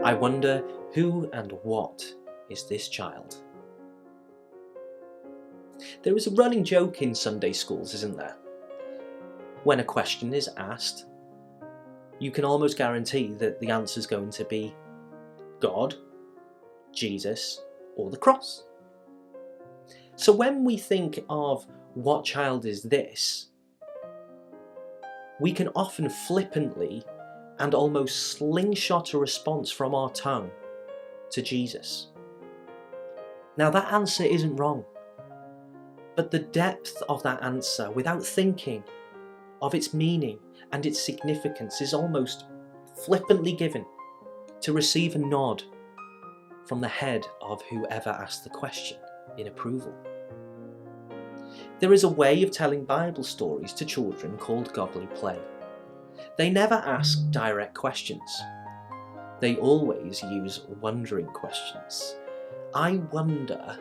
I wonder who and what is this child? There is a running joke in Sunday schools, isn't there? When a question is asked, you can almost guarantee that the answer is going to be God, Jesus, or the cross. So when we think of what child is this, we can often flippantly and almost slingshot a response from our tongue to Jesus. Now that answer isn't wrong, but the depth of that answer, without thinking of its meaning and its significance, is almost flippantly given to receive a nod from the head of whoever asked the question in approval. There is a way of telling Bible stories to children called godly play. They never ask direct questions. They always use wondering questions. I wonder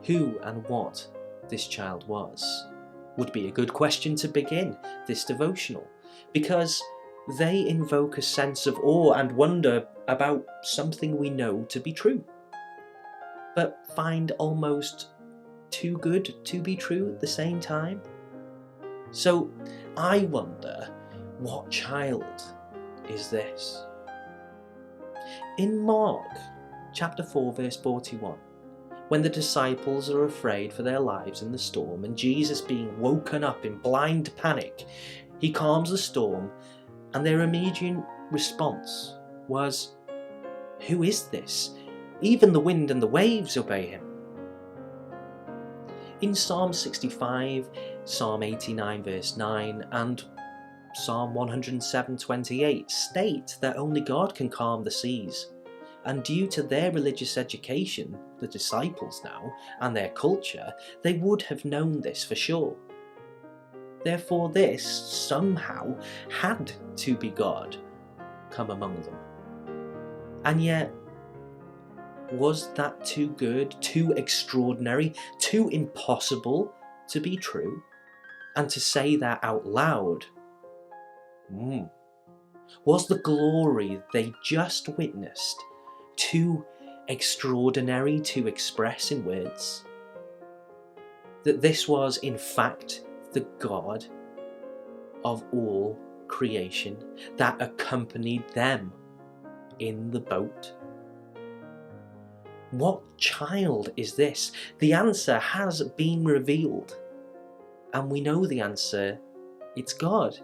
who and what this child was, would be a good question to begin this devotional, because they invoke a sense of awe and wonder about something we know to be true, but find almost too good to be true at the same time. So I wonder, what child is this? In Mark chapter 4 verse 41, when the disciples are afraid for their lives in the storm and Jesus being woken up in blind panic, he calms the storm, and their immediate response was, "Who is this? Even the wind and the waves obey him." In Psalm 65, Psalm 89 verse 9 and Psalm 107:28 state that only God can calm the seas. And due to their religious education, the disciples now, and their culture, they would have known this for sure. Therefore this somehow had to be God come among them. And yet, was that too good, too extraordinary, too impossible to be true? And to say that out loud, was the glory they just witnessed too extraordinary to express in words? That this was in fact the God of all creation that accompanied them in the boat? What child is this? The answer has been revealed, and we know the answer. It's God.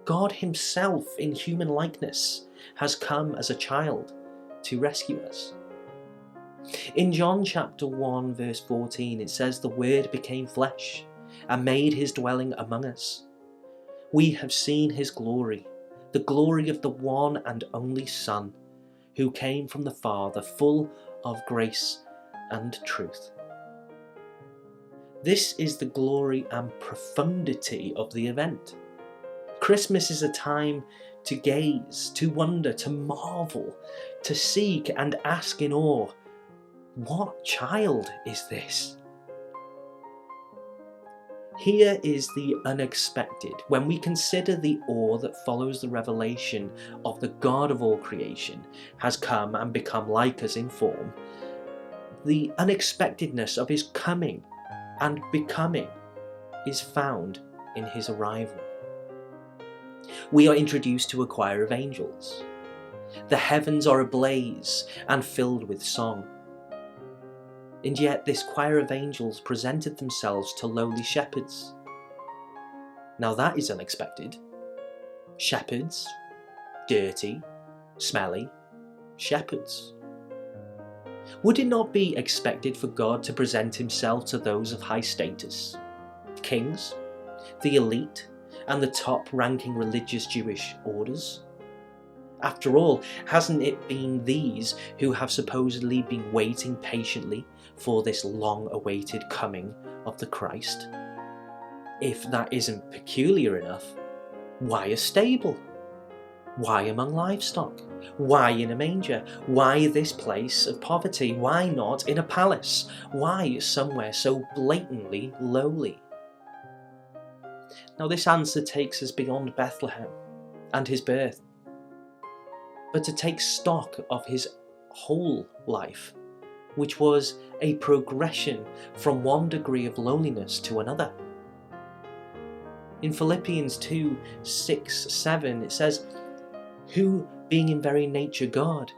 God himself in human likeness has come as a child to rescue us. In John chapter 1 verse 14 it says, "The Word became flesh and made his dwelling among us. We have seen his glory, the glory of the one and only Son, who came from the Father, full of grace and truth." This is the glory and profundity of the event. Christmas is a time to gaze, to wonder, to marvel, to seek and ask in awe, what child is this? Here is the unexpected when we consider the awe that follows the revelation of the God of all creation has come and become like us in form. The unexpectedness of his coming and becoming is found in his arrival. We are introduced to a choir of angels. The heavens are ablaze and filled with song. And yet this choir of angels presented themselves to lowly shepherds. Now that is unexpected. Shepherds, dirty, smelly, shepherds. Would it not be expected for God to present himself to those of high status? Kings, the elite, and the top-ranking religious Jewish orders? After all, hasn't it been these who have supposedly been waiting patiently for this long-awaited coming of the Christ? If that isn't peculiar enough, why a stable? Why among livestock? Why in a manger? Why this place of poverty? Why not in a palace? Why somewhere so blatantly lowly? Now this answer takes us beyond Bethlehem and his birth. but to take stock of his whole life, which was a progression from one degree of loneliness to another. In Philippians 2, 6, 7, it says, "Who, being in very nature God,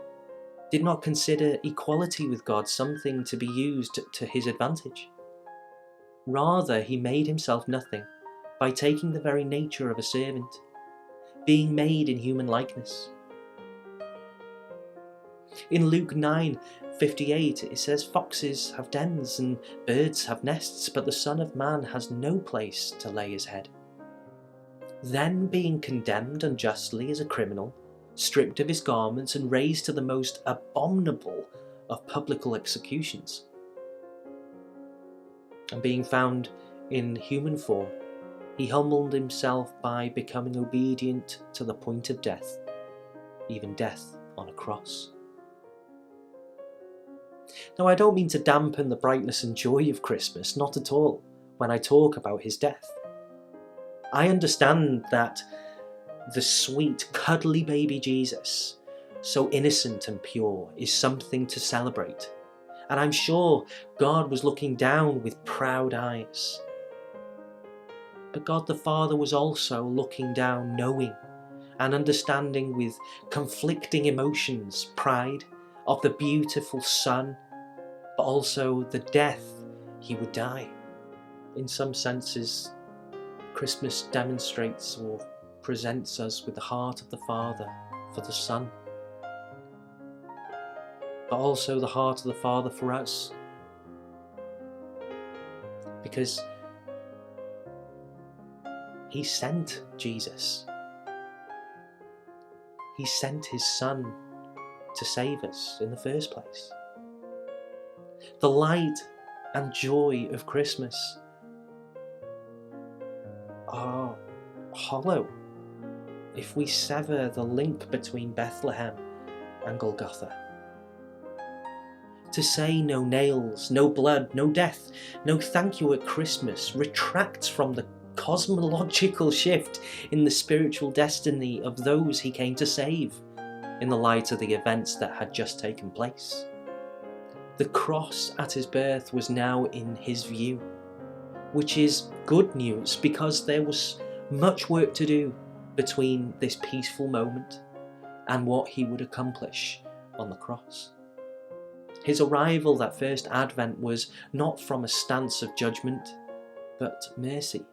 did not consider equality with God something to be used to his advantage. Rather, he made himself nothing by taking the very nature of a servant, being made in human likeness." In Luke 9:58, it says, "Foxes have dens and birds have nests, but the Son of Man has no place to lay his head." Then, being condemned unjustly as a criminal, stripped of his garments and raised to the most abominable of public executions, and being found in human form, he humbled himself by becoming obedient to the point of death, even death on a cross. Now, I don't mean to dampen the brightness and joy of Christmas, not at all, when I talk about his death. I understand that the sweet, cuddly baby Jesus, so innocent and pure, is something to celebrate. And I'm sure God was looking down with proud eyes. But God the Father was also looking down, knowing and understanding with conflicting emotions, pride of the beautiful Son, but also the death he would die. In some senses, Christmas demonstrates or presents us with the heart of the Father for the Son, but also the heart of the Father for us, because he sent Jesus. He sent his Son to save us in the first place. The light and joy of Christmas are hollow if we sever the link between Bethlehem and Golgotha. To say no nails, no blood, no death, no thank you at Christmas retracts from the cosmological shift in the spiritual destiny of those he came to save in the light of the events that had just taken place. The cross at his birth was now in his view, which is good news because there was much work to do between this peaceful moment and what he would accomplish on the cross. His arrival that first Advent was not from a stance of judgment, but mercy.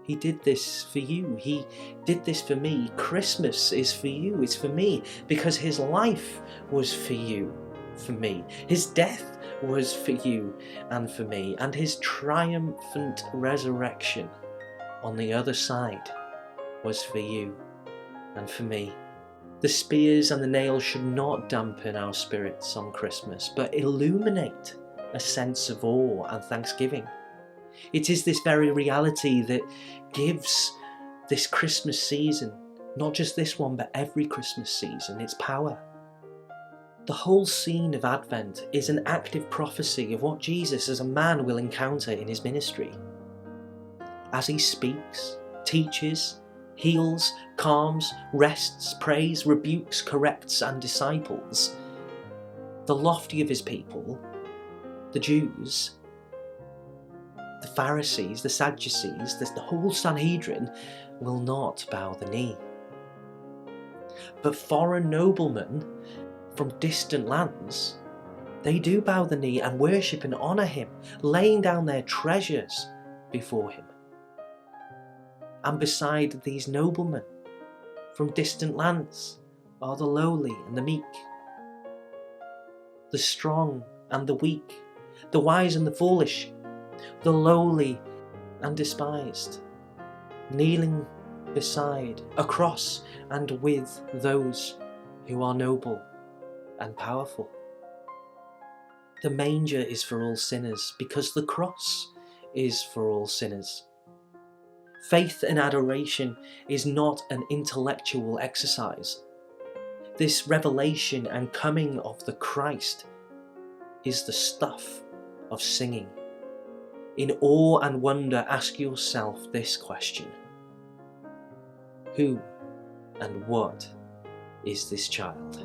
He did this for you. He did this for me. Christmas is for you. It's for me because his life was for you, for me. His death was for you and for me. And his triumphant resurrection on the other side was for you and for me. The spears and the nails should not dampen our spirits on Christmas, but illuminate a sense of awe and thanksgiving. It is this very reality that gives this Christmas season, not just this one, but every Christmas season, its power. The whole scene of Advent is an active prophecy of what Jesus as a man will encounter in his ministry. As he speaks, teaches, heals, calms, rests, prays, rebukes, corrects, and disciples, the lofty of his people, the Jews, the Pharisees, the Sadducees, the whole Sanhedrin will not bow the knee. But foreign noblemen from distant lands, they do bow the knee and worship and honour him, laying down their treasures before him. And beside these noblemen from distant lands are the lowly and the meek, the strong and the weak, the wise and the foolish, the lowly and despised, kneeling beside, across, and with those who are noble and powerful. The manger is for all sinners because the cross is for all sinners. Faith and adoration is not an intellectual exercise. This revelation and coming of the Christ is the stuff of singing. In awe and wonder, ask yourself this question: who and what is this child?